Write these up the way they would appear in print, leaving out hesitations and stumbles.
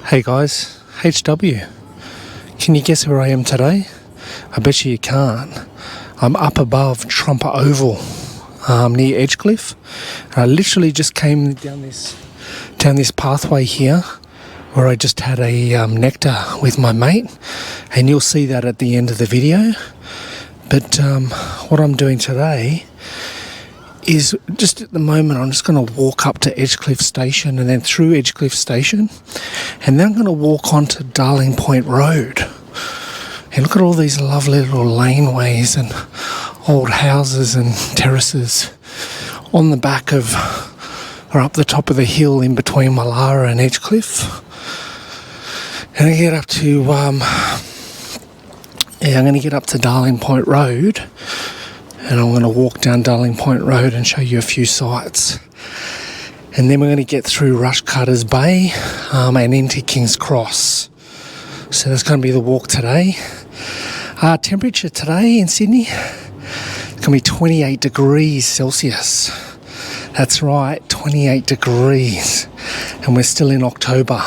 Hey guys, HW. Can you guess where I am today? I bet you can't. I'm up above Trumper Oval, near Edgecliff. And I literally just came down this pathway here, where I just had a Nectar with my mate, and you'll see that at the end of the video. But what I'm doing today is just at the moment I'm just going to walk up to Edgecliff Station and then through Edgecliff Station, and then I'm going to walk onto Darlinghurst Road. And look at all these lovely little laneways and old houses and terraces on the back of, or up the top of the hill in between Macleay and Edgecliff. And I get up to I'm going to get up to Darlinghurst Road, and I'm going to walk down Darlinghurst Road and show you a few sites. And then we're going to get through Rushcutters Bay and into King's Cross. So that's going to be the walk today. Temperature today in Sydney, it's going to be 28 degrees Celsius. That's right, 28 degrees. And we're still in October.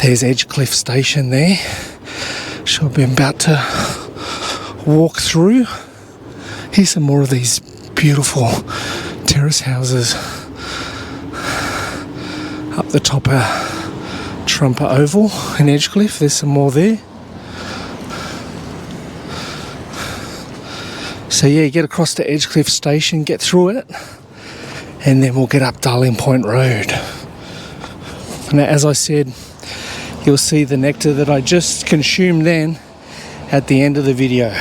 There's Edgecliff Station there. So I'm about to walk through. Here's some more of these beautiful terrace houses up the top of Trumper Oval in Edgecliff. There's some more there. So yeah, get across to Edgecliff Station, get through it, and then we'll get up Darlinghurst Road. Now, as I said, you'll see the Nectar that I just consumed then at the end of the video.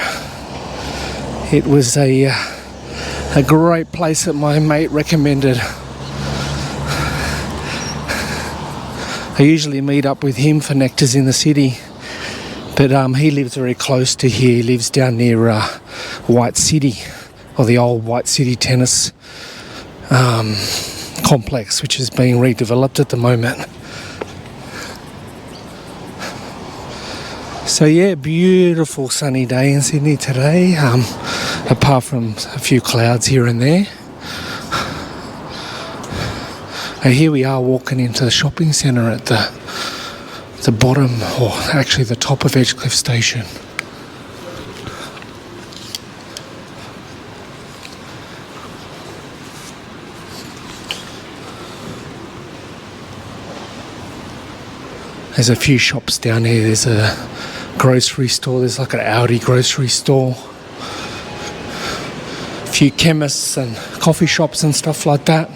It was a great place that my mate recommended. I usually meet up with him for Nectars in the city, but he lives very close to here. He lives down near White City, or the old White City tennis complex, which is being redeveloped at the moment. So yeah, beautiful sunny day in Sydney today, apart from a few clouds here and there. And here we are walking into the shopping centre at the bottom, or actually the top of Edgecliff Station. There's a few shops down here. There's a grocery store. There's like an Audi grocery store. A few chemists and coffee shops and stuff like that.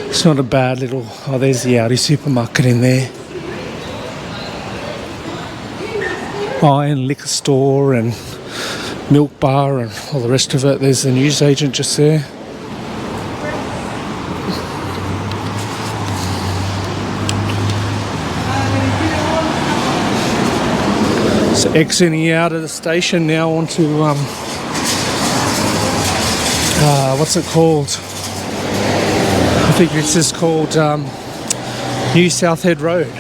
It's not a bad little... Oh, there's the Audi supermarket in there. Oh, and liquor store and milk bar and all the rest of it. There's the newsagent just there. So exiting out of the station now onto what's it called? I think it's just called New South Head Road.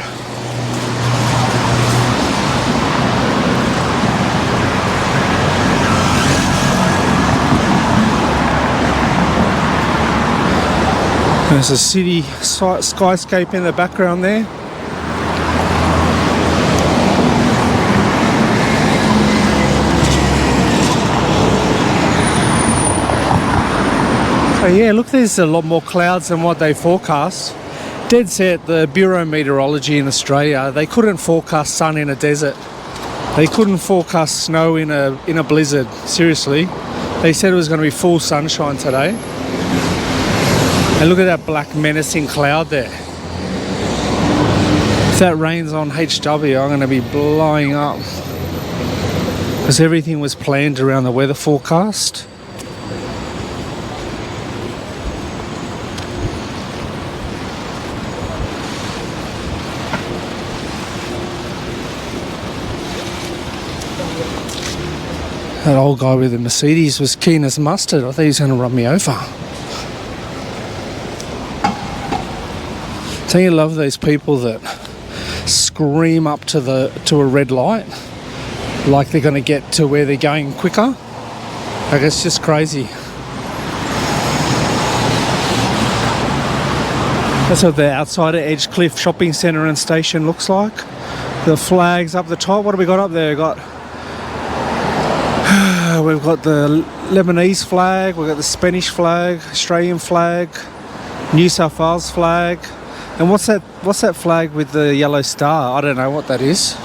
There's a city skyscape in the background there. Oh yeah, look, there's a lot more clouds than what they forecast. Dead set, the Bureau of Meteorology in Australia, they couldn't forecast sun in a desert. They couldn't forecast snow in a blizzard. Seriously. They said it was going to be full sunshine today. And look at that black menacing cloud there. If that rains on HW, I'm going to be blowing up. Because everything was planned around the weather forecast. That old guy with the Mercedes was keen as mustard. I thought he was going to run me over. Don't you love those people that scream up to a red light like they're going to get to where they're going quicker? Like, it's just crazy. That's what the outside of Edgecliff Shopping Centre and Station looks like. The flags up the top. What have we got up there? We've got the Lebanese flag, we've got the Spanish flag, Australian flag, New South Wales flag. And what's that flag with the yellow star? I don't know what that is.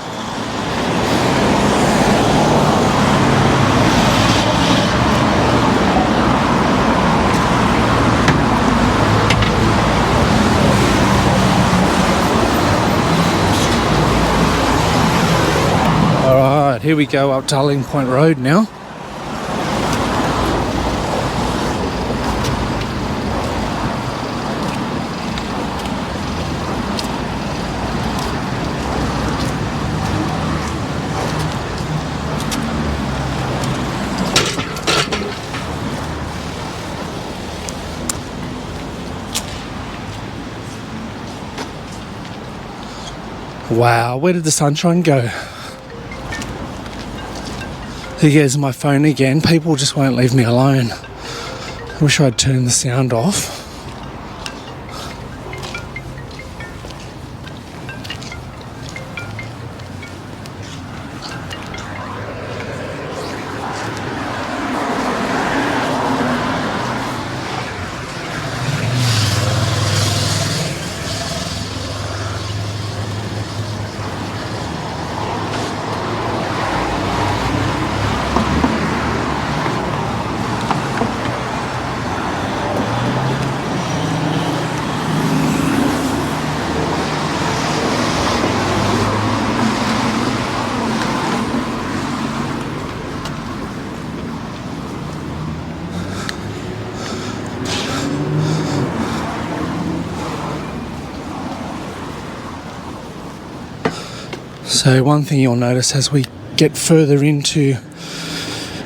Alright, here we go up Darling Point Road now. Wow, where did the sunshine go? Here goes my phone again. People just won't leave me alone. I wish I'd turn the sound off. So one thing you'll notice as we get further into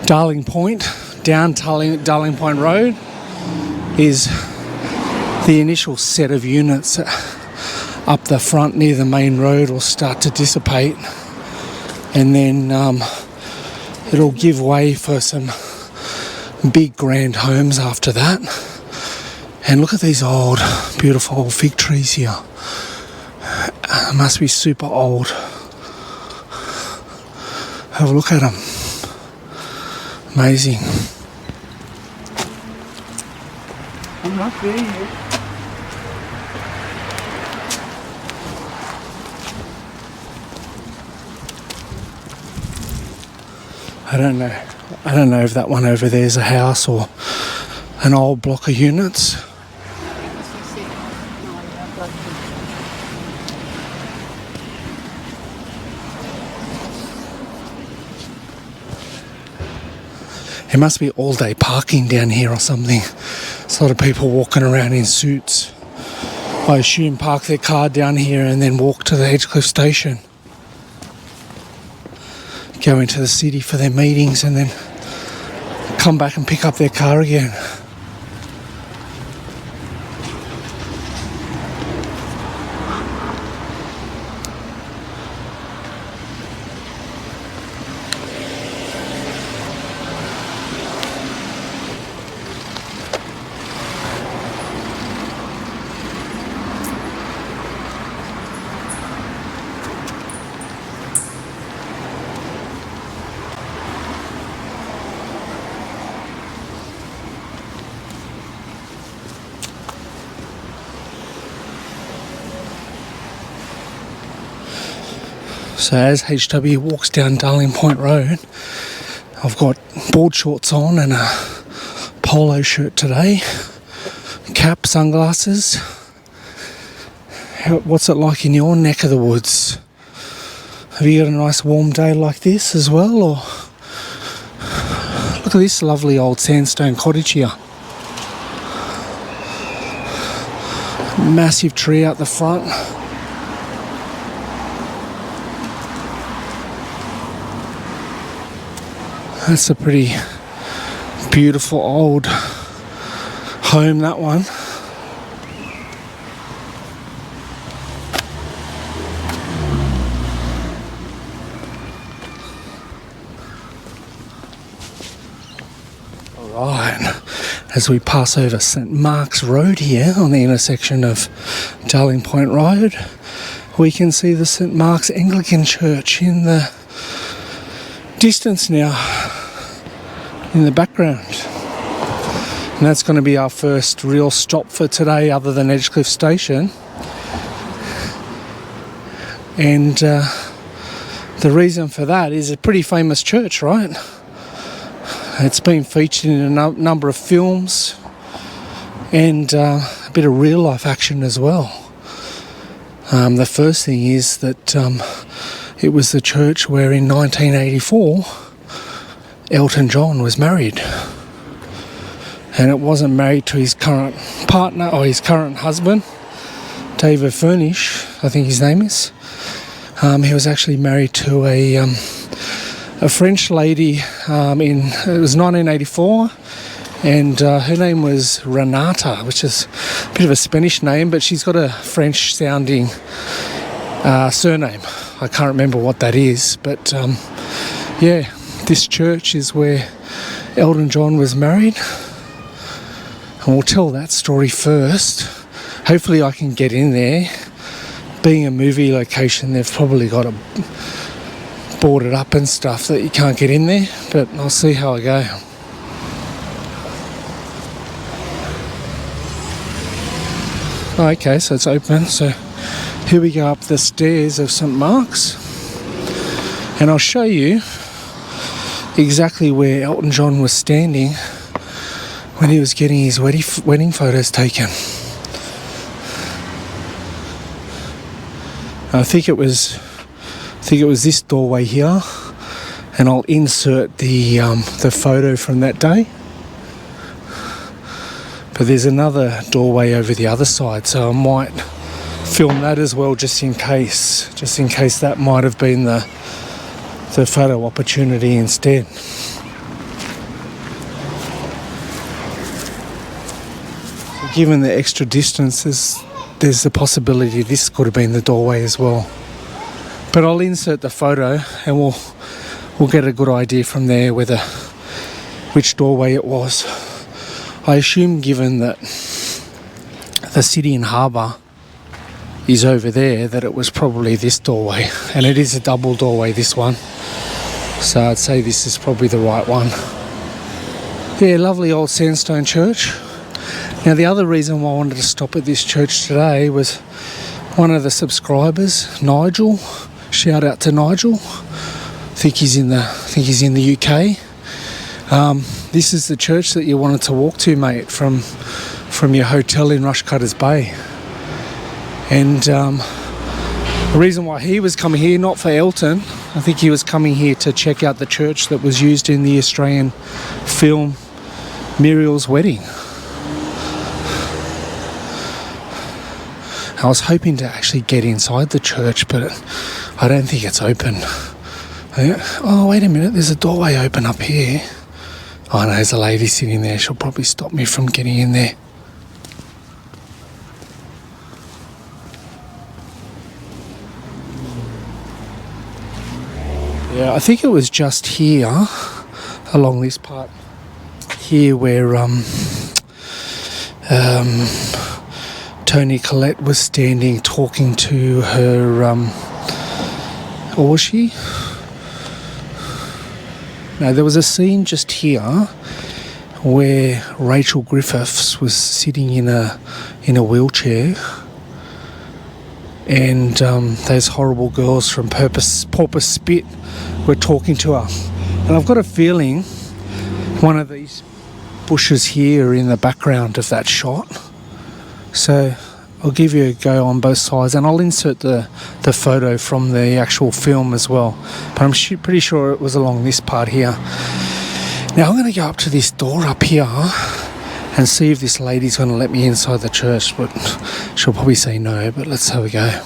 Darling Point, down Darling Point Road, is the initial set of units up the front near the main road will start to dissipate, and then it'll give way for some big grand homes after that. And look at these old, beautiful old fig trees here. Must be super old. Have a look at them. Amazing. I'm not there yet. I don't know if that one over there is a house or an old block of units. There must be all-day parking down here or something. There's a lot of people walking around in suits. I assume park their car down here and then walk to the Edgecliff Station. Go into the city for their meetings and then come back and pick up their car again. So as HW walks down Darling Point Road, I've got board shorts on and a polo shirt today, cap, sunglasses. What's it like in your neck of the woods? Have you got a nice warm day like this as well? Or look at this lovely old Sandstone Cottage here. Massive tree out the front. That's a pretty beautiful old home, that one. Alright, as we pass over St Mark's Road here on the intersection of Darling Point Road, we can see the St Mark's Anglican Church in the distance now, in the background. And that's going to be our first real stop for today other than Edgecliff Station. And the reason for that is a pretty famous church, right? It's been featured in a number of films and a bit of real life action as well. The first thing is that it was the church where in 1984 Elton John was married. And it wasn't married to his current partner or his current husband, David Furnish, I think his name is. He was actually married to a French lady it was 1984, and her name was Renata, which is a bit of a Spanish name, but she's got a French sounding surname. I can't remember what that is, but yeah, this church is where Elton John was married, and we'll tell that story first. Hopefully I can get in there. Being a movie location, they've probably got a boarded up and stuff that you can't get in there, but I'll see how I go. Okay, so it's open. So here we go up the stairs of St Mark's, and I'll show you exactly where Elton John was standing when he was getting his wedding photos taken. I think it was this doorway here, and I'll insert the photo from that day. But there's another doorway over the other side, so I might film that as well, just in case that might have been the photo opportunity instead. So given the extra distance, there's the possibility this could have been the doorway as well. But I'll insert the photo and we'll get a good idea from there which doorway it was. I assume, given that the city and harbour is over there, that it was probably this doorway, and it is a double doorway, this one, so I'd say this is probably the right one. Yeah, lovely old sandstone church. Now the other reason why I wanted to stop at this church today was one of the subscribers, Nigel. Shout out to Nigel. I think he's in the UK. This is the church that you wanted to walk to, mate, from your hotel in Rushcutters Bay. And the reason why he was coming here, not for Elton, I think he was coming here to check out the church that was used in the Australian film Muriels Wedding. I was hoping to actually get inside the church, but I don't think it's open. Oh, wait a minute, there's a doorway open up here. Oh no, there's a lady sitting there. She'll probably stop me from getting in there. Yeah, I think it was just here, along this part here, where Tony Collette was standing talking to her, or was she? No, there was a scene just here where Rachel Griffiths was sitting in a wheelchair, and those horrible girls from Porpoise Spit were talking to her. And I've got a feeling one of these bushes here are in the background of that shot. So I'll give you a go on both sides, and I'll insert the photo from the actual film as well. But I'm pretty sure it was along this part here. Now I'm going to go up to this door up here and see if this lady's going to let me inside the church, but she'll probably say no, but let's have a go.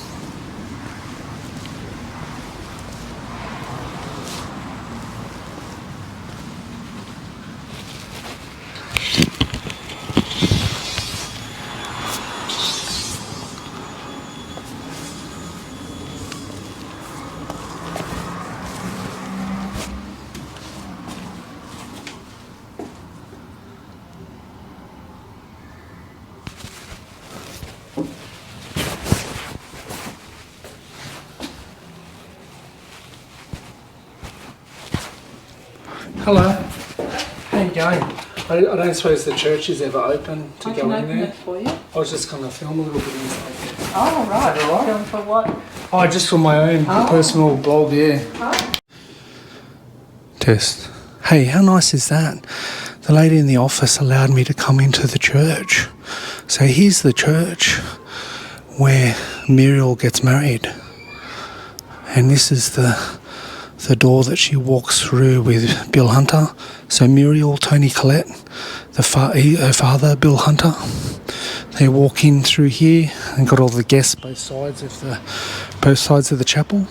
Hello. How you going? I don't suppose the church is ever open to go in there. It for you. I was just going to film a little bit inside there. Oh, right. Is that all right? Film for what? Oh, just for my own personal blog, yeah. Oh. Test. Hey, how nice is that? The lady in the office allowed me to come into the church. So here's the church where Muriel gets married. And this is the door that she walks through with Bill Hunter. So Muriel, Tony Collette, her father, Bill Hunter. They walk in through here and got all the guests both sides of the chapel.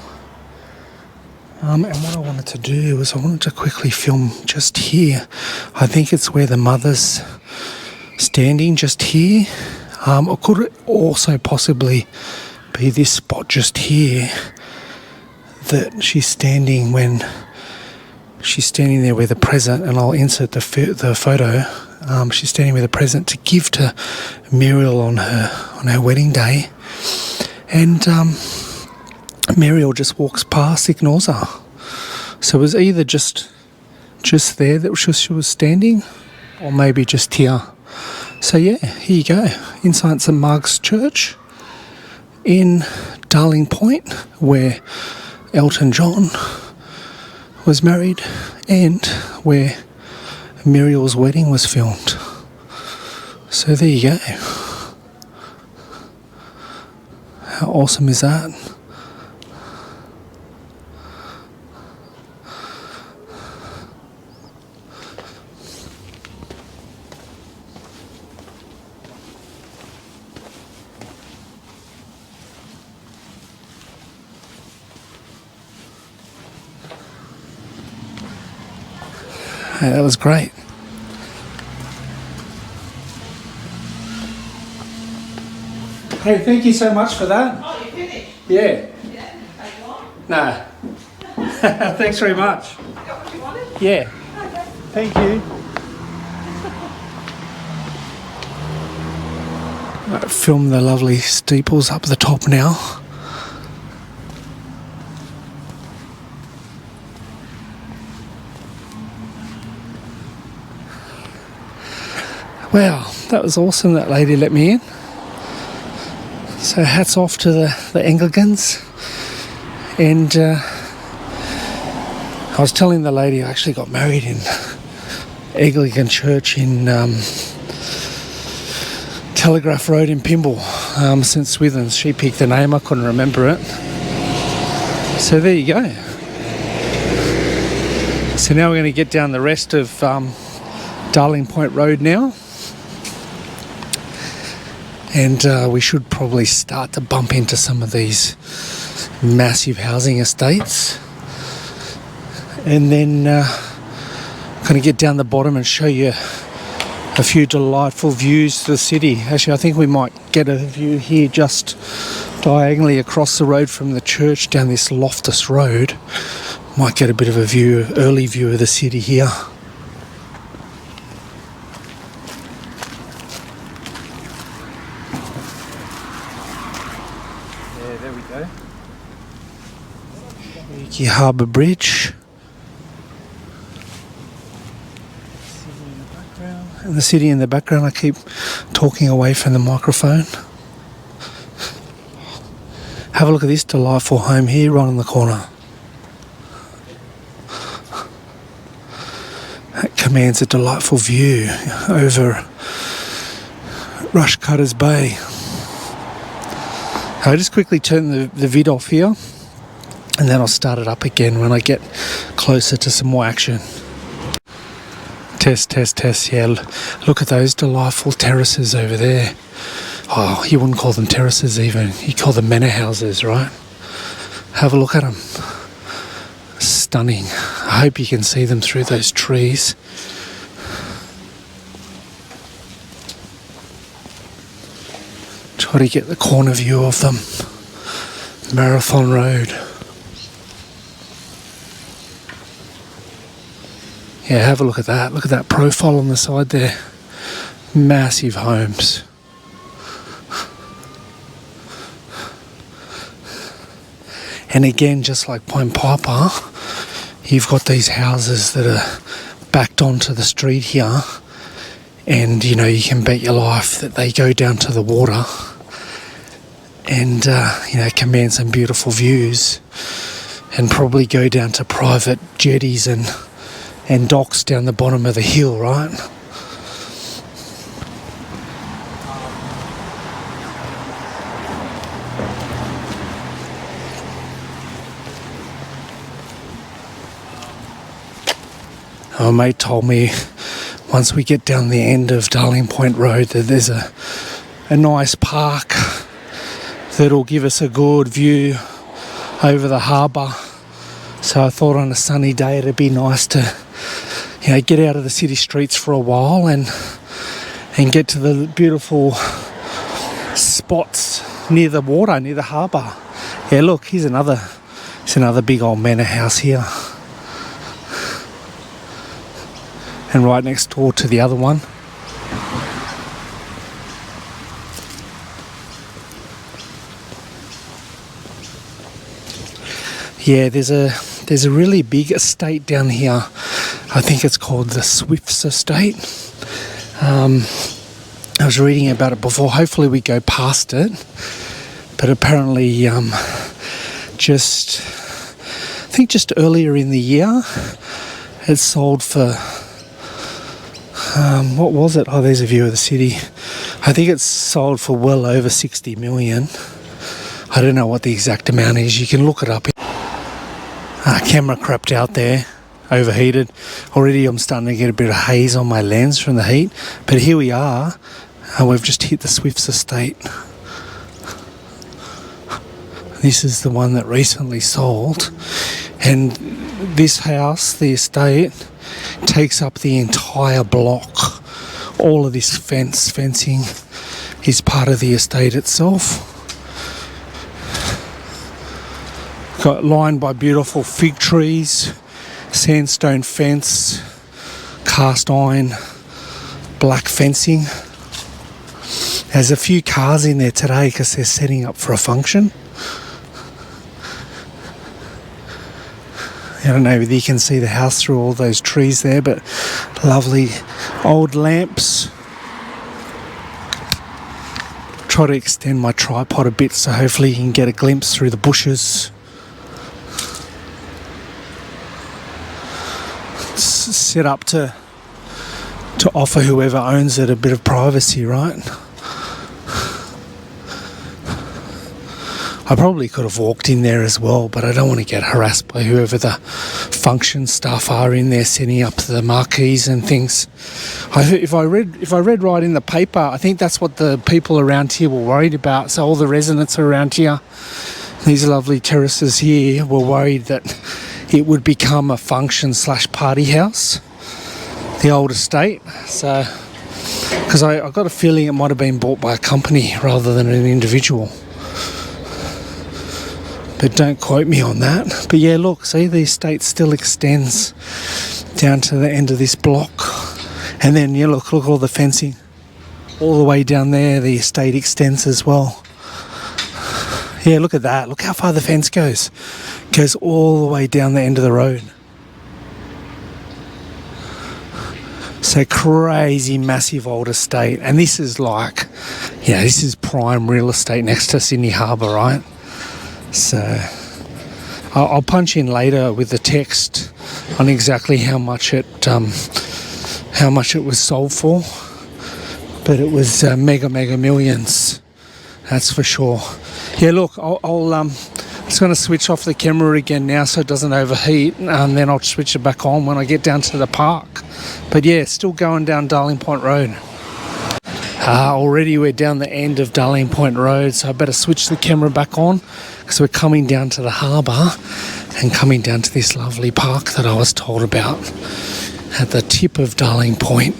And what I wanted to do was I wanted to quickly film just here. I think it's where the mother's standing, just here. Or could it also possibly be this spot just here that she's standing there with a present, and I'll insert the photo. She's standing with a present to give to Muriel on her wedding day, and Muriel just walks past, ignores her. So it was either just there that she was standing, or maybe just here. So yeah, here you go, inside St Mark's Church in Darling Point, where Elton John was married and where Muriel's wedding was filmed. So there you go. How awesome is that? Hey, that was great. Hey, thank you so much for that. Oh, you finished? Yeah. Yeah. Take long. No. Thanks very much. Got what you wanted? Yeah. Okay. Thank you. Right, film the lovely steeples up the top now. Wow, that was awesome, that lady let me in. So hats off to the Anglicans. And I was telling the lady I actually got married in Anglican Church in Telegraph Road in Pymble, St Swithins. She picked the name, I couldn't remember it. So there you go. So now we're going to get down the rest of Darling Point Road now. And we should probably start to bump into some of these massive housing estates. And then going to get down the bottom and show you a few delightful views to the city. Actually, I think we might get a view here just diagonally across the road from the church down this Loftus Road. Might get a bit of a view, early view of the city here. There we go. Harbour Bridge. And the city in the background. I keep talking away from the microphone. Have a look at this delightful home here right on the corner. That commands a delightful view over Rushcutters Bay. I'll just quickly turn the vid off here, and then I'll start it up again when I get closer to some more action. Test. Yeah, look at those delightful terraces over there. Oh, you wouldn't call them terraces even. You call them manor houses, right? Have a look at them. Stunning. I hope you can see them through those trees. Try to get the corner view of them. Marathon Road. Yeah, have a look at that. Look at that profile on the side there. Massive homes. And again, just like Point Piper, you've got these houses that are backed onto the street here, and you can bet your life that they go down to the water and command some beautiful views, and probably go down to private jetties and docks down the bottom of the hill, right? My mate told me once we get down the end of Darling Point Road that there's a nice park that'll give us a good view over the harbour. So I thought on a sunny day it'd be nice to get out of the city streets for a while and get to the beautiful spots near the water, near the harbour. Yeah, look, here's another big old manor house here. And right next door to the other one. Yeah, there's a really big estate down here. I think it's called the Swifts Estate. I was reading about it before. Hopefully we go past it. But apparently just earlier in the year it sold for what was it? Oh, there's a view of the city. I think it's sold for well over 60 million. I don't know what the exact amount is. You can look it up. Camera crapped out there, overheated. Already I'm starting to get a bit of haze on my lens from the heat. But here we are, and we've just hit the Swifts Estate. This is the one that recently sold. And this house, the estate, takes up the entire block. All of this fencing is part of the estate itself. Got lined by beautiful fig trees, sandstone fence, cast iron, black fencing. There's a few cars in there today because they're setting up for a function. I don't know whether you can see the house through all those trees there, but lovely old lamps. Try to extend my tripod a bit so hopefully you can get a glimpse through the bushes. It's set up to offer whoever owns it a bit of privacy, right? I probably could have walked in there as well, but I don't want to get harassed by whoever the function staff are in there setting up the marquees and things. If I read right in the paper, I think that's what the people around here were worried about. So all the residents around here, these lovely terraces here, were worried that it would become a function/party house, the old estate. So, because I got a feeling it might have been bought by a company rather than an individual. But don't quote me on that. But yeah, look, see, the estate still extends down to the end of this block. And then, yeah, look all the fencing. All the way down there, the estate extends as well. Yeah, look at that. Look how far the fence goes. It goes all the way down the end of the road. So crazy, massive old estate. And this is like, this is prime real estate next to Sydney Harbour, right? So I'll punch in later with the text on exactly how much it was sold for, but it was mega millions, that's for sure. Yeah, look, I'm just going to switch off the camera again now so it doesn't overheat, and then I'll switch it back on when I get down to the park. But yeah, still going down Darling Point Road. Already we're down the end of Darling Point Road, so I better switch the camera back on because we're coming down to the harbour and coming down to this lovely park that I was told about at the tip of Darling Point.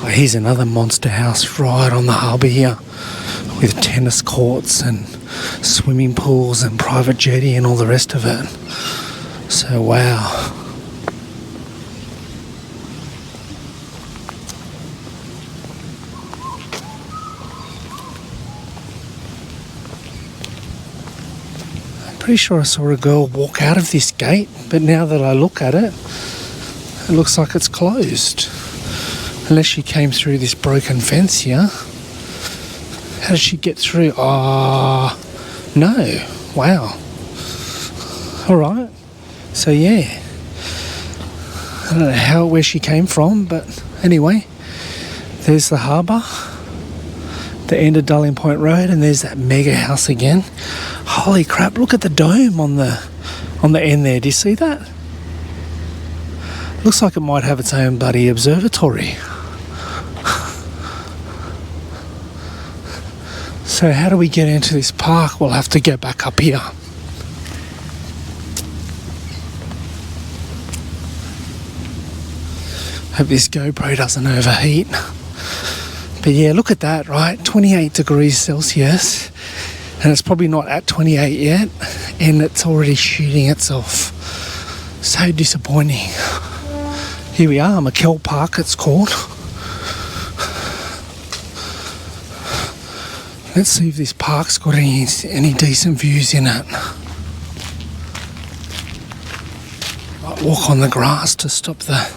Here's another monster house right on the harbour here with tennis courts and swimming pools and private jetty and all the rest of it. So wow. Pretty sure I saw a girl walk out of this gate, but now that I look at it, it looks like it's closed. Unless she came through this broken fence here. How did she get through? No. Wow. Alright. So yeah. I don't know where she came from, but anyway. There's the harbour. The end of Darling Point Road, and there's that mega house again. Holy crap, look at the dome on the end there. Do you see that? Looks like it might have its own bloody observatory. So how do we get into this park? We'll have to go back up here. Hope this GoPro doesn't overheat. But yeah, look at that, right? 28 degrees Celsius. And it's probably not at 28 yet. And it's already shooting itself. So disappointing. Here we are, McKell Park it's called. Let's see if this park's got any decent views in it. Might walk on the grass to stop the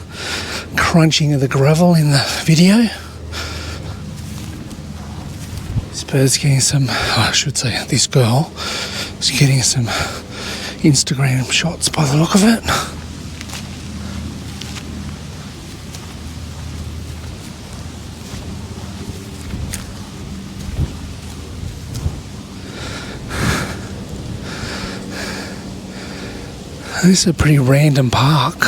crunching of the gravel in the video. This bird's getting some, I should say this girl is getting some Instagram shots by the look of it. This is a pretty random park.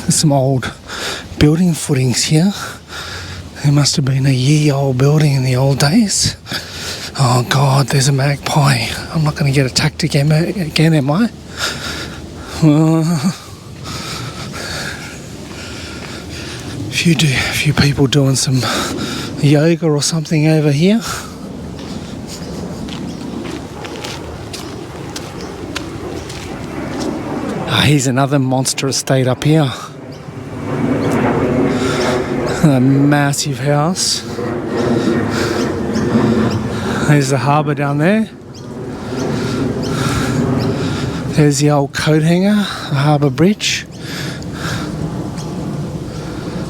There's some old building footings here. There must have been a year-old building in the old days. Oh God, there's a magpie. I'm not going to get attacked again, am I? A few people doing some yoga or something over here. Here's another monster estate up here. A massive house. There's the harbour down there. There's the old coat hanger, the harbour bridge.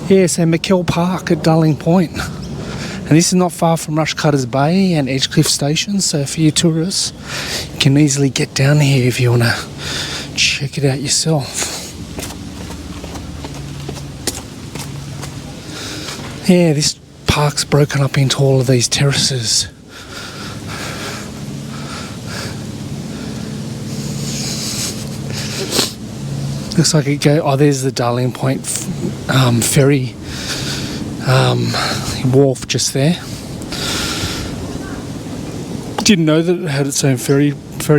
Yeah, so McKell Park at Darling Point. And this is not far from Rushcutters Bay and Edgecliff Station, so for you tourists, you can easily get down here if you want to check it out yourself. Yeah, this park's broken up into all of these terraces. Looks like it goes. Oh, there's the Darling Point ferry wharf just there. Didn't know that it had its own ferry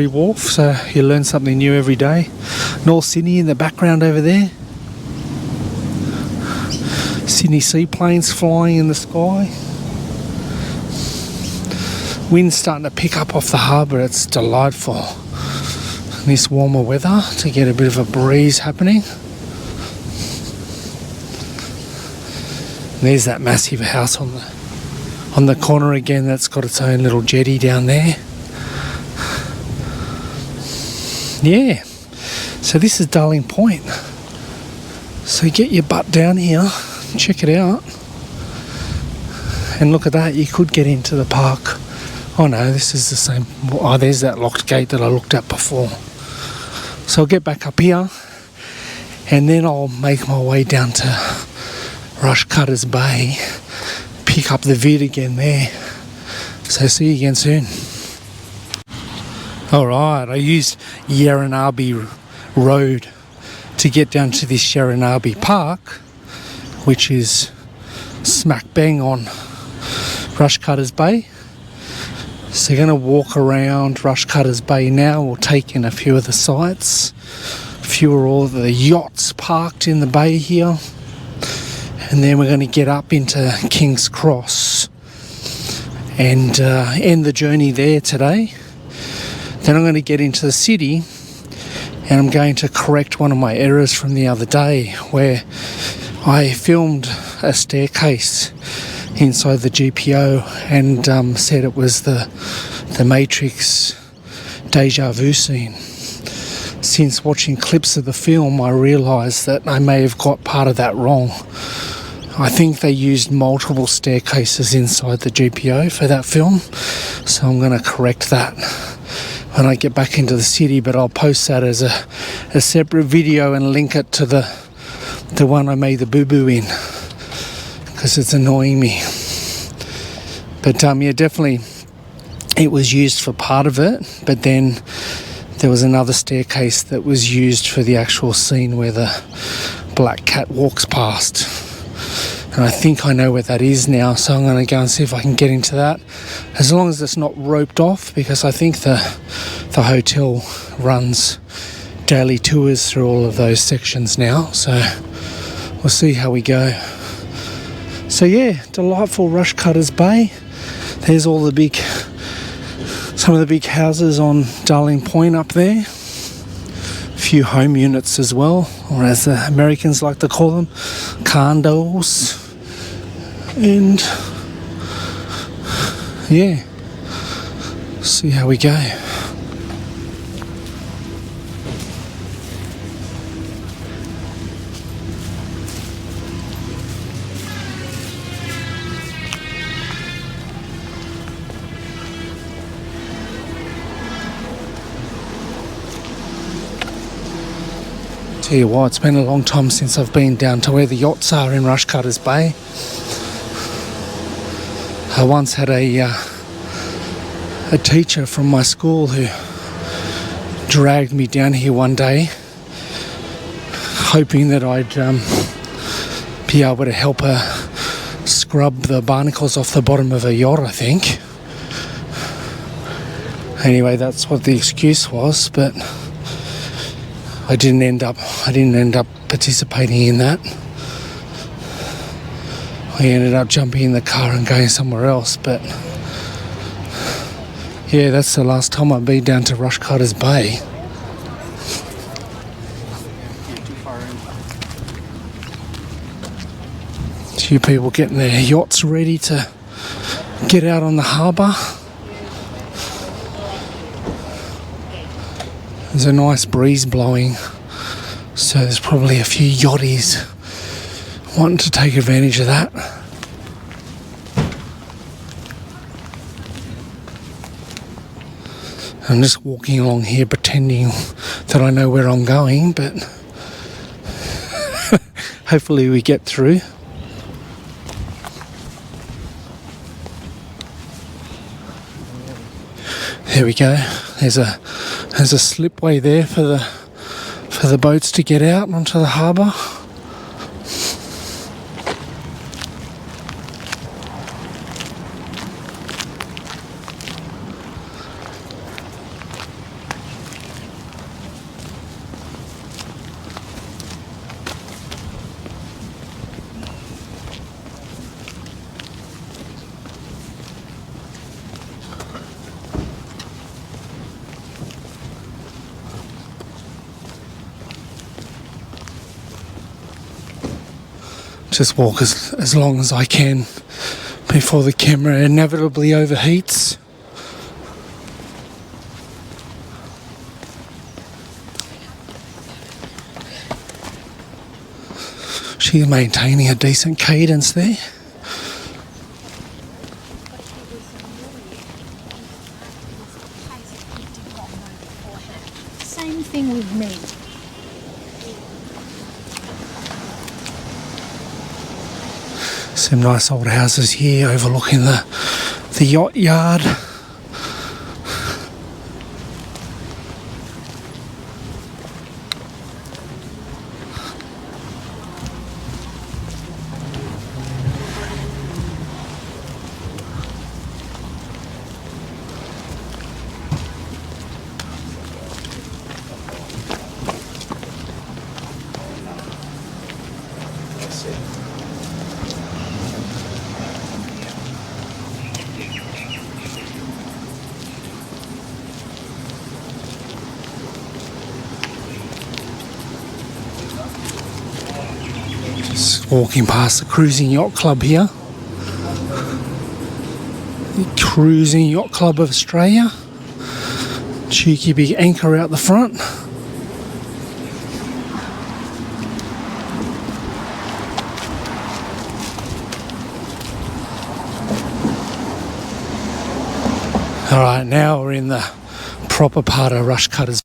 wharf, so you learn something new every day. North Sydney in the background over there. Sydney seaplanes flying in the sky. Wind's starting to pick up off the harbour. It's delightful in this warmer weather to get a bit of a breeze happening. And there's that massive house on the corner again that's got its own little jetty down there. Yeah, so this is Darling Point. So get your butt down here, check it out. And look at that, you could get into the park. Oh no, this is the same. Oh, there's that locked gate that I looked at before. So I'll get back up here and then I'll make my way down to Rushcutters Bay, pick up the vid again there. So see you again soon. Alright, I used Yarranabbe Road to get down to this Yarranabbe Park, which is smack bang on Rushcutters Bay. So you're going to walk around Rushcutters Bay now. We'll take in a few of the sights. A few are all the yachts parked in the bay here. And then we're going to get up into King's Cross and end the journey there today. Then I'm going to get into the city and I'm going to correct one of my errors from the other day where I filmed a staircase inside the GPO and said it was the Matrix deja vu scene. Since watching clips of the film, I realised that I may have got part of that wrong. I think they used multiple staircases inside the GPO for that film, so I'm going to correct that when I get back into the city, but I'll post that as a separate video and link it to the one I made the boo-boo in, because it's annoying me. But yeah, definitely it was used for part of it, but then there was another staircase that was used for the actual scene where the black cat walks past. And I think I know where that is now, so I'm going to go and see if I can get into that, as long as it's not roped off, because I think the hotel runs daily tours through all of those sections now, so we'll see how we go. So yeah, delightful Rushcutters Bay. There's all the some of the big houses on Darling Point up there. A few home units as well, or as the Americans like to call them, condos. And yeah, see how we go. Tell you what, it's been a long time since I've been down to where the yachts are in Rushcutters Bay. I once had a teacher from my school who dragged me down here one day, hoping that I'd be able to help her scrub the barnacles off the bottom of her yacht, I think. Anyway, that's what the excuse was, but I didn't end up participating in that. I ended up jumping in the car and going somewhere else, but yeah, that's the last time I've been down to Rushcutters Bay. A few people getting their yachts ready to get out on the harbour. There's a nice breeze blowing, so there's probably a few yachties wanting to take advantage of that. I'm just walking along here pretending that I know where I'm going, but hopefully we get through. There we go. There's a slipway there for the boats to get out onto the harbour. Just walk as long as I can before the camera inevitably overheats. She's maintaining a decent cadence there. Same thing with me. Some nice old houses here overlooking the yacht yard. Walking past the Cruising Yacht Club here. The Cruising Yacht Club of Australia. Cheeky big anchor out the front. Alright, now we're in the proper part of Rushcutters.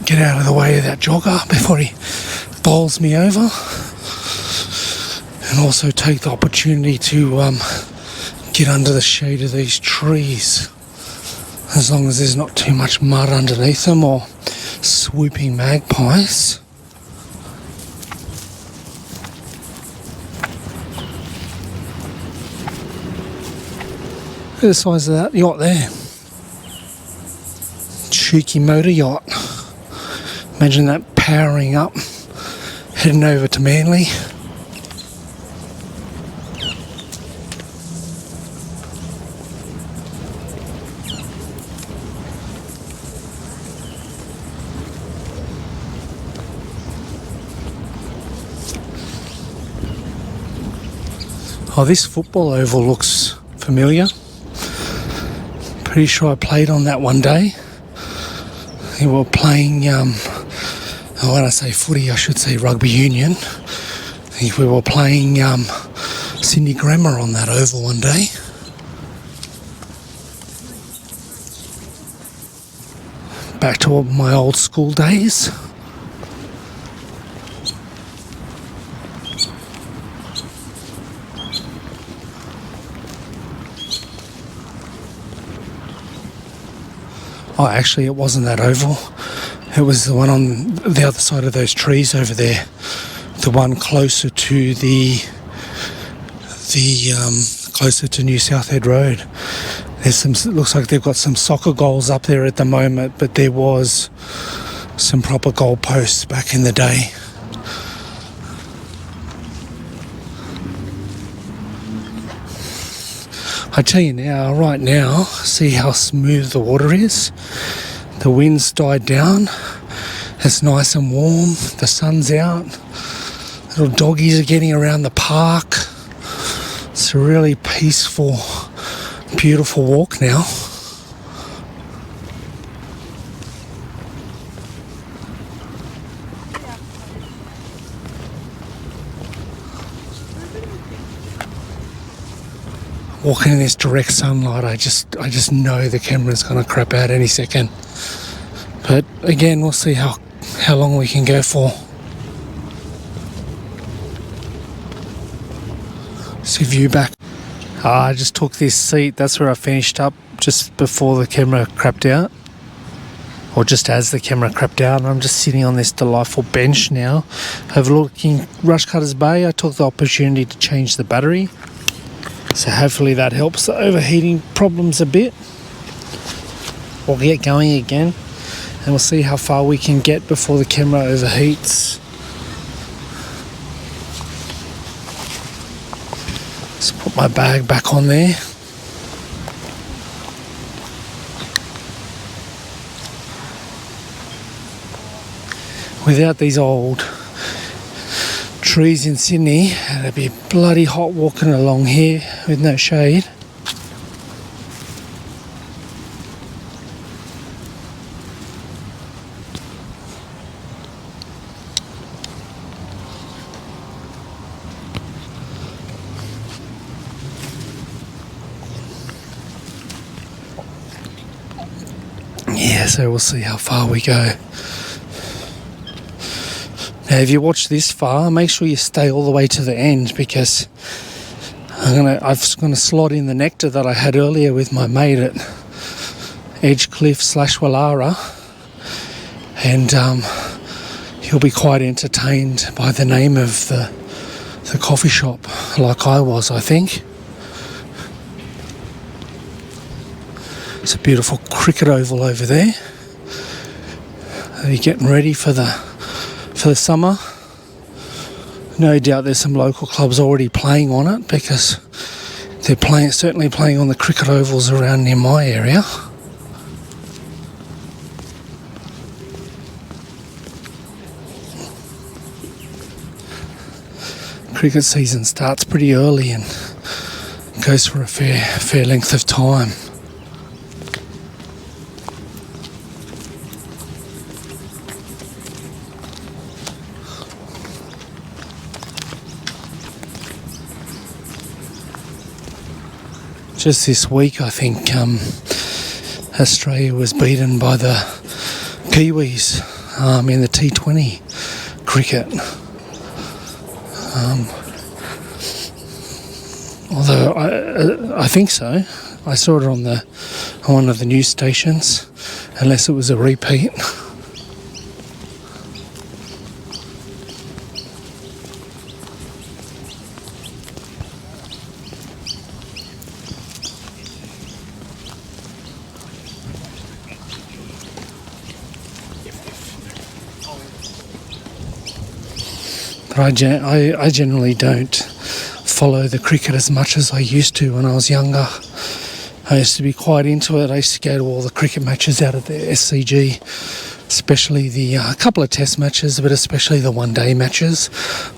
Get out of the way of that jogger before he bowls me over. And also take the opportunity to get under the shade of these trees. As long as there's not too much mud underneath them or swooping magpies. Look at the size of that yacht there. Cheeky motor yacht. Imagine that powering up, heading over to Manly. Oh, this football oval looks familiar. Pretty sure I played on that one day. We were playing, when I say footy, I should say rugby union. I think we were playing Sydney Grammar on that oval one day. Back to my old school days. Oh, actually, it wasn't that oval. It was the one on the other side of those trees over there. The one closer to closer to New South Head Road. There's some. It looks like they've got some soccer goals up there at the moment, but there was some proper goal posts back in the day. I tell you now, right now, see how smooth the water is. The wind's died down. It's nice and warm. The sun's out. Little doggies are getting around the park. It's a really peaceful, beautiful walk now. Walking in this direct sunlight, I just know the camera's gonna crap out any second. But again, we'll see how long we can go for. See view back. I just took this seat. That's where I finished up just before the camera crapped out, or just as the camera crapped out. I'm just sitting on this delightful bench now, overlooking Rushcutters Bay. I took the opportunity to change the battery. So hopefully that helps the overheating problems a bit. We'll get going again and we'll see how far we can get before the camera overheats. Let's put my bag back on there. Without these old trees in Sydney, it'd be bloody hot walking along here with no shade. Yeah, so we'll see how far we go. Now, if you watch this far, make sure you stay all the way to the end, because I'm gonna slot in the Nectar that I had earlier with my mate at Edgecliff/Wallara, and he'll be quite entertained by the name of the coffee shop, like I was, I think. It's a beautiful cricket oval over there. Are you getting ready for the summer? No doubt there's some local clubs already playing on it, because they're certainly playing on the cricket ovals around near my area. cricket season starts pretty early and goes for a fair length of time. Just this week, I think Australia was beaten by the Kiwis in the T20 cricket. Although I think so. I saw it on one of the news stations, unless it was a repeat. But I generally don't follow the cricket as much as I used to when I was younger. I used to be quite into it. I used to go to all the cricket matches out at the SCG, especially the couple of test matches, but especially the one-day matches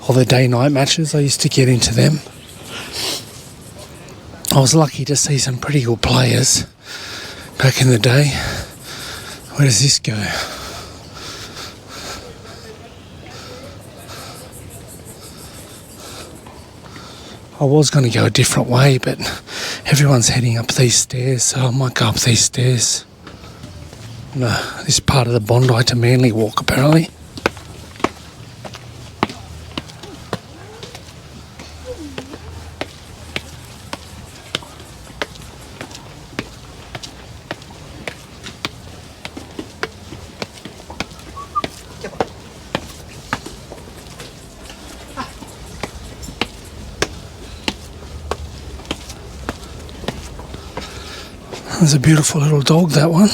or the day-night matches. I used to get into them. I was lucky to see some pretty good players back in the day. Where does this go? I was going to go a different way, but everyone's heading up these stairs, so I might go up these stairs. No, this is part of the Bondi to Manly walk, apparently. There's a beautiful little dog, that one.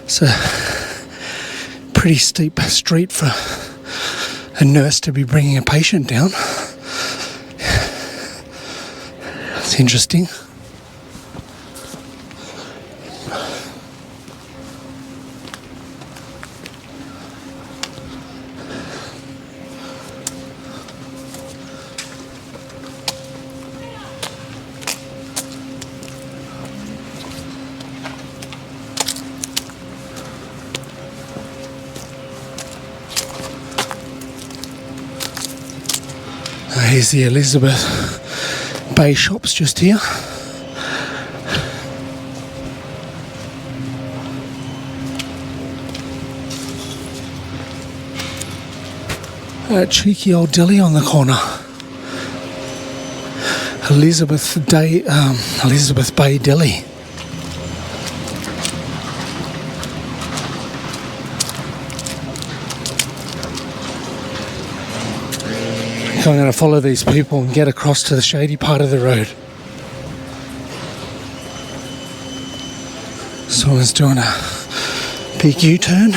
It's a pretty steep street for a nurse to be bringing a patient down. It's interesting. Here's the Elizabeth Bay shops just here. A cheeky old deli on the corner. Elizabeth Bay Deli. I'm going to follow these people and get across to the shady part of the road. Someone's doing a big U-turn.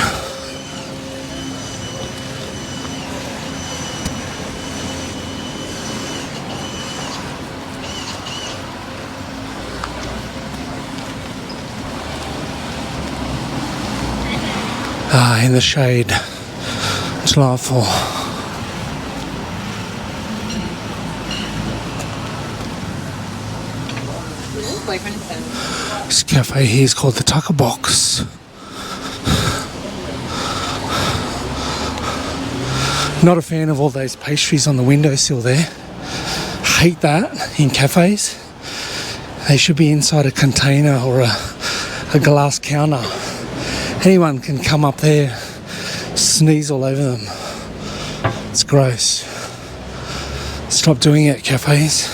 In the shade. It's delightful. This cafe here is called the Tucker Box. Not a fan of all those pastries on the windowsill there. Hate that in cafes. They should be inside a container or a glass counter. Anyone can come up there, sneeze all over them. It's gross. Stop doing it, cafes.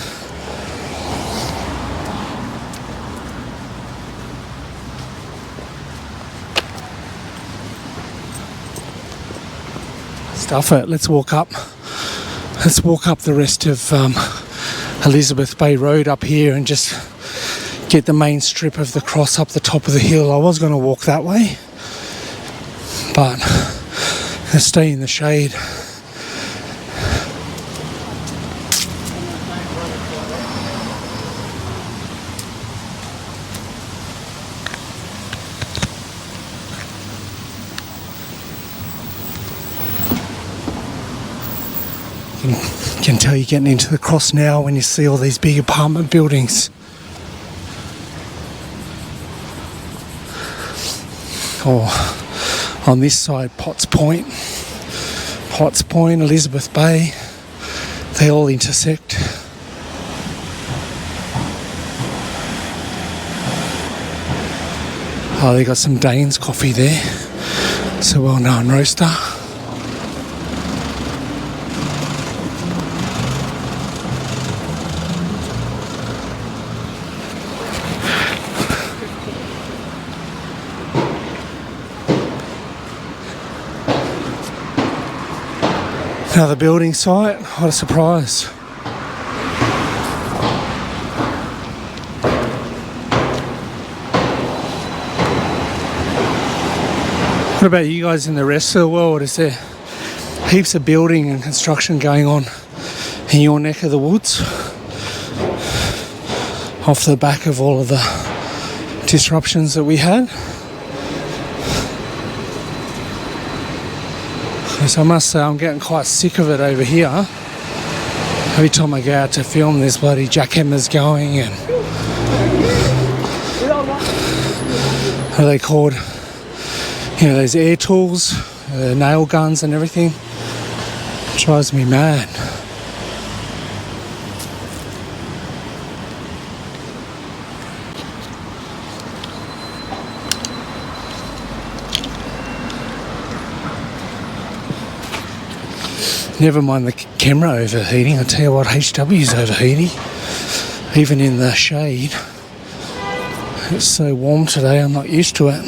Stuff it. Let's walk up. Let's walk up the rest of Elizabeth Bay Road up here and just get the main strip of the cross up the top of the hill. I was going to walk that way, but they stay in the shade. You can tell you're getting into the cross now when you see all these big apartment buildings. Or on this side, Potts Point, Elizabeth Bay, they all intersect. Oh, they got some Danes coffee there. It's a well-known roaster. Another building site, what a surprise. What about you guys in the rest of the world? Is there heaps of building and construction going on in your neck of the woods? Off the back of all of the disruptions that we had? So I must say I'm getting quite sick of it over here. Every time I go out to film there's bloody jackhammers going and what are they called? You know, those air tools, nail guns and everything. It drives me mad. Never mind the camera overheating. I tell you what, HW's overheating, even in the shade. It's so warm today, I'm not used to it.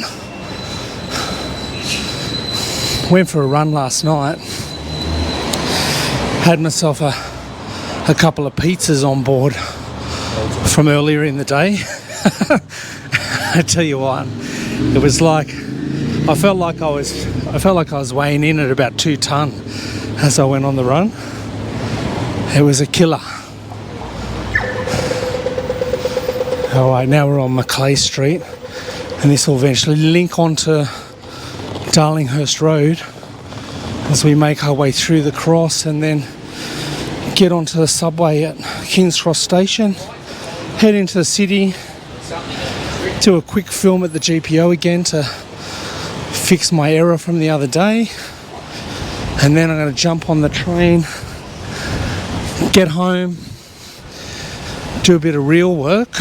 Went for a run last night. Had myself a couple of pizzas on board from earlier in the day. I tell you what, it was like I felt like I was weighing in at about 2 ton. As I went on the run. It was a killer. Alright, now we're on Macleay Street and this will eventually link onto Darlinghurst Road as we make our way through the cross and then get onto the subway at King's Cross Station, head into the city, do a quick film at the GPO again to fix my error from the other day. And then I'm going to jump on the train, get home, do a bit of real work,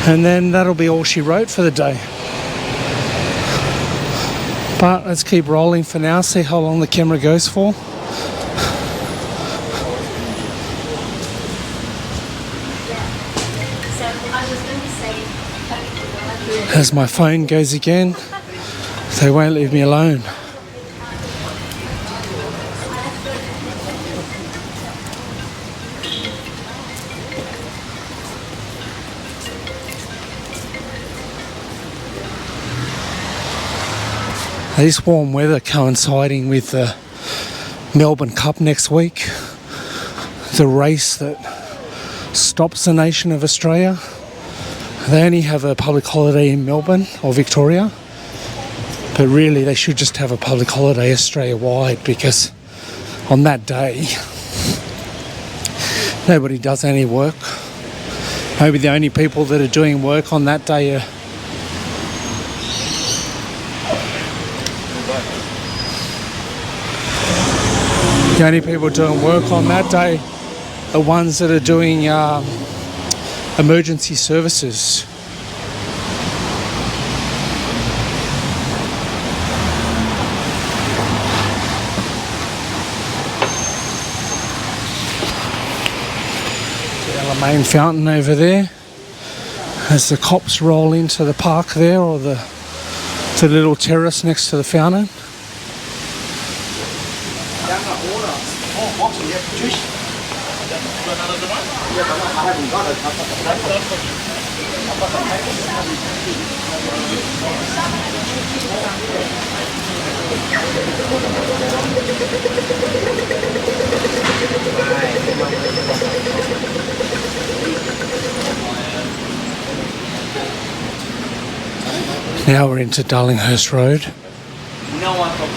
and then that'll be all she wrote for the day. But let's keep rolling for now, see how long the camera goes for. As my phone goes again, they won't leave me alone. This warm weather coinciding with the Melbourne Cup next week, the race that stops the nation of Australia. They only have a public holiday in Melbourne or Victoria, but really they should just have a public holiday Australia-wide because on that day nobody does any work. Maybe the only people that are doing work on that day are the only people doing work on that day are ones that are doing emergency services. The main fountain over there as the cops roll into the park there, or the little terrace next to the fountain. Now we're into Darlinghurst Road. No one from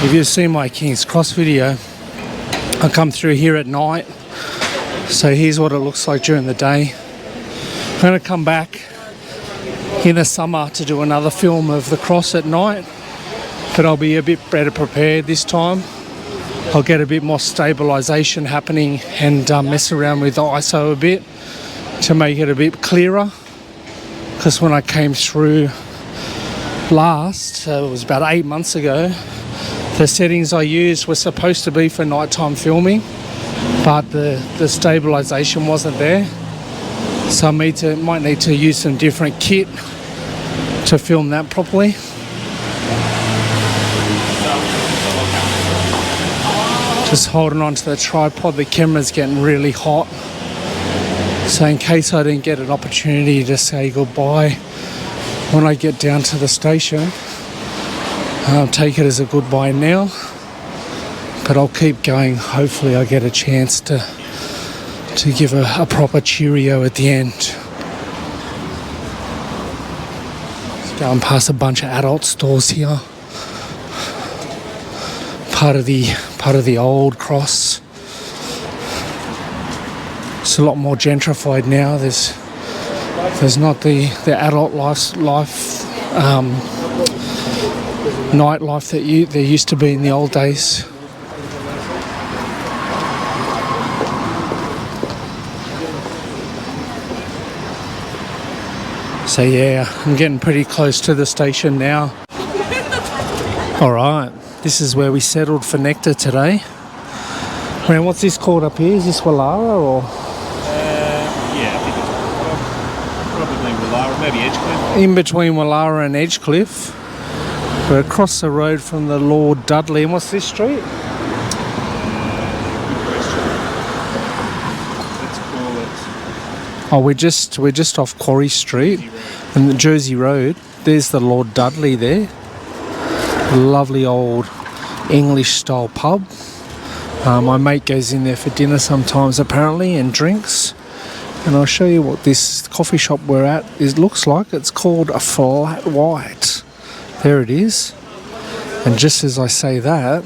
If you've seen my King's Cross video, I come through here at night. So here's what it looks like during the day. I'm going to come back in the summer to do another film of the cross at night, but I'll be a bit better prepared this time. I'll get a bit more stabilisation happening and mess around with the ISO a bit to make it a bit clearer, because when I came through last, it was about 8 months ago, the settings I used were supposed to be for nighttime filming, but the stabilisation wasn't there. So I might need to use some different kit to film that properly. Just holding on to the tripod, the camera's getting really hot. So in case I didn't get an opportunity to say goodbye when I get down to the station, I'll take it as a goodbye now, but I'll keep going. Hopefully I get a chance to give a proper cheerio at the end. Just going past a bunch of adult stores here. Part of the old cross. It's a lot more gentrified now. There's not the adult nightlife that there used to be in the old days. So yeah, I'm getting pretty close to the station now. Alright, this is where we settled for Nectar today. Man, what's this called up here? Is this Wallara or? yeah, I think it's probably Wallara, maybe Edgecliff. In between Wallara and Edgecliff. We're across the road from the Lord Dudley. And what's this street? Good question. Let's call it... Oh, we're just off Quarry Street and the Jersey Road. There's the Lord Dudley there. Lovely old English style pub. My mate goes in there for dinner sometimes apparently and drinks. And I'll show you what this coffee shop we're at looks like. It's called a Flat White. There it is. And just as I say that,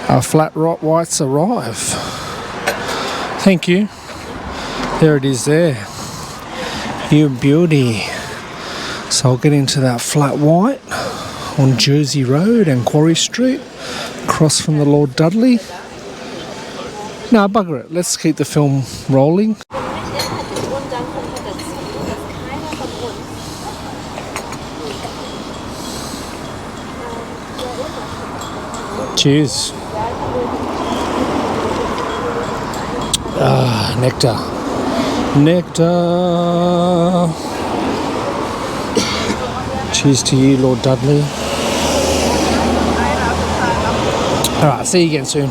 our Flat Whites arrive. Thank you. There it is there. You beauty. So I'll get into that Flat White on Jersey Road and Quarry Street, across from the Lord Dudley. No, bugger it. Let's keep the film rolling. Cheers. Ah, Nectar. Nectar. Cheers to you, Lord Dudley. Alright, see you again soon.